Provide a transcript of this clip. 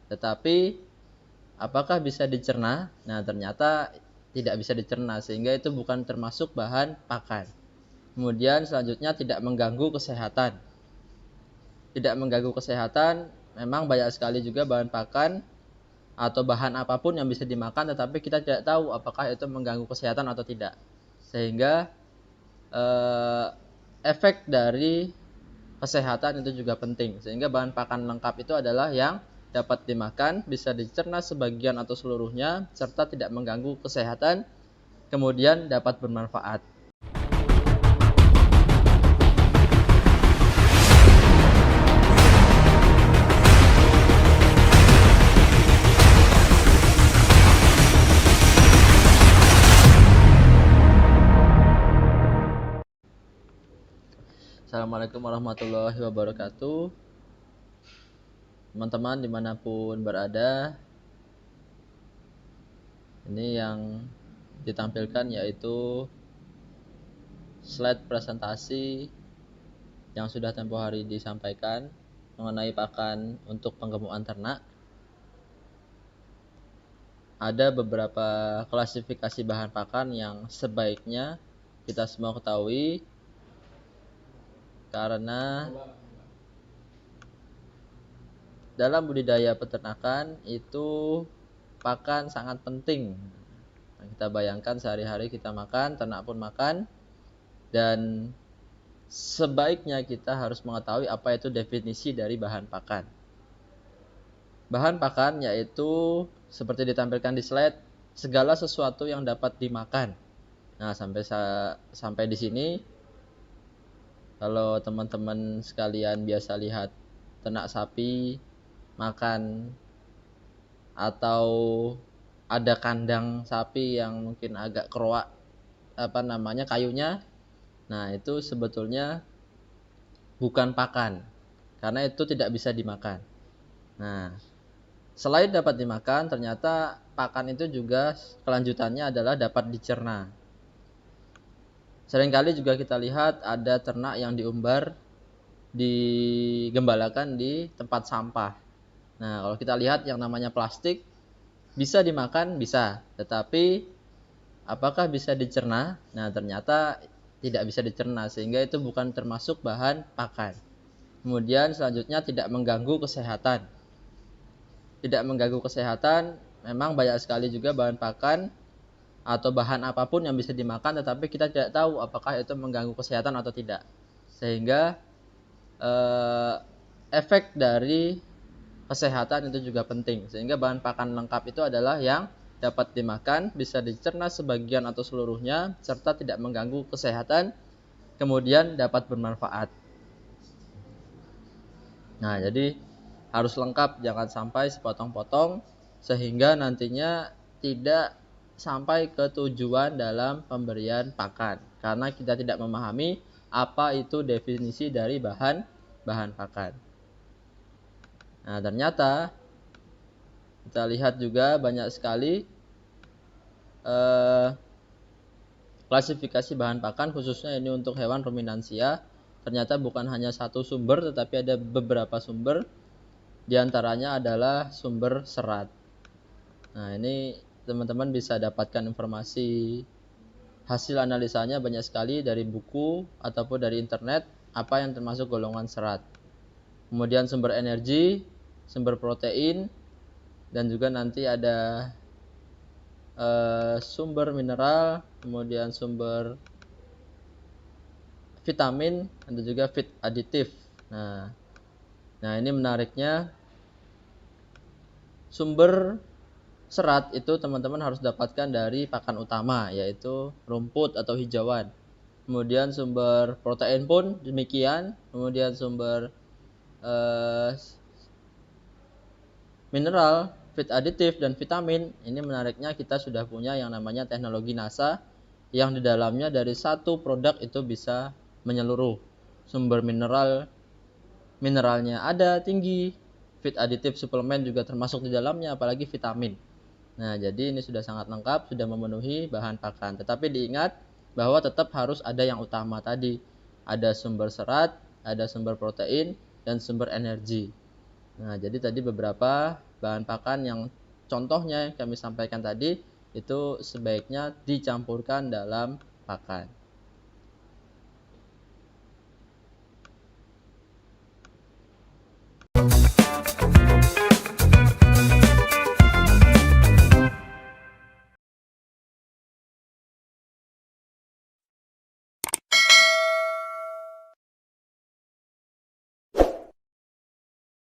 Tetapi apakah bisa dicerna? Nah, ternyata tidak bisa dicerna, sehingga itu bukan termasuk bahan pakan. Kemudian selanjutnya tidak mengganggu kesehatan. Tidak mengganggu kesehatan, memang banyak sekali juga bahan pakan atau bahan apapun yang bisa dimakan, tetapi kita tidak tahu apakah itu mengganggu kesehatan atau tidak. Sehingga efek dari kesehatan itu juga penting. Sehingga bahan pakan lengkap itu adalah yang dapat dimakan, bisa dicerna sebagian atau seluruhnya, serta tidak mengganggu kesehatan, kemudian dapat bermanfaat. Assalamualaikum warahmatullahi wabarakatuh. Teman-teman dimanapun berada, ini yang ditampilkan yaitu slide presentasi yang sudah tempoh hari disampaikan mengenai pakan untuk penggemukan ternak. Ada beberapa klasifikasi bahan pakan yang sebaiknya kita semua ketahui, karena dalam budidaya peternakan itu pakan sangat penting. Kita bayangkan sehari-hari kita makan, ternak pun makan, dan sebaiknya kita harus mengetahui apa itu definisi dari bahan pakan. Bahan pakan yaitu seperti ditampilkan di slide, segala sesuatu yang dapat dimakan. Nah, sampai di sini, kalau teman-teman sekalian biasa lihat ternak sapi makan, atau ada kandang sapi yang mungkin agak keruak kayunya, nah itu sebetulnya bukan pakan, karena itu tidak bisa dimakan. Nah, selain dapat dimakan, ternyata pakan itu juga kelanjutannya adalah dapat dicerna. Seringkali juga kita lihat ada ternak yang diumbar, digembalakan di tempat sampah. Nah, kalau kita lihat yang namanya plastik, bisa dimakan, bisa. Tetapi apakah bisa dicerna? Nah, ternyata tidak bisa dicerna, sehingga itu bukan termasuk bahan pakan. Kemudian selanjutnya tidak mengganggu kesehatan. Tidak mengganggu kesehatan, memang banyak sekali juga bahan pakan atau bahan apapun yang bisa dimakan, tetapi kita tidak tahu apakah itu mengganggu kesehatan atau tidak. Sehingga efek dari kesehatan itu juga penting. Sehingga bahan pakan lengkap itu adalah yang dapat dimakan, bisa dicerna sebagian atau seluruhnya, serta tidak mengganggu kesehatan, kemudian dapat bermanfaat. Nah, jadi harus lengkap, jangan sampai sepotong-potong, sehingga nantinya tidak sampai ke tujuan dalam pemberian pakan, karena kita tidak memahami apa itu definisi dari bahan pakan. Nah, ternyata kita lihat juga banyak sekali klasifikasi bahan pakan, khususnya ini untuk hewan ruminansia. Ternyata bukan hanya satu sumber, tetapi ada beberapa sumber. Di antaranya adalah sumber serat. Nah, ini teman-teman bisa dapatkan informasi hasil analisanya banyak sekali dari buku ataupun dari internet, apa yang termasuk golongan serat. Kemudian sumber energi, sumber protein, dan juga nanti ada sumber mineral, kemudian sumber vitamin, dan juga feed aditif. Nah, ini menariknya, sumber serat itu teman-teman harus dapatkan dari pakan utama, yaitu rumput atau hijauan. Kemudian sumber protein pun demikian. Kemudian sumber mineral, feed aditif, dan vitamin. Ini menariknya, kita sudah punya yang namanya teknologi NASA, yang di dalamnya dari satu produk itu bisa menyeluruh. Sumber mineralnya ada tinggi, feed aditif suplemen juga termasuk di dalamnya, apalagi vitamin. Nah, jadi ini sudah sangat lengkap, sudah memenuhi bahan pakan. Tetapi diingat bahwa tetap harus ada yang utama tadi. Ada sumber serat, ada sumber protein, dan sumber energi. Nah, jadi tadi beberapa bahan pakan yang contohnya yang kami sampaikan tadi itu sebaiknya dicampurkan dalam pakan.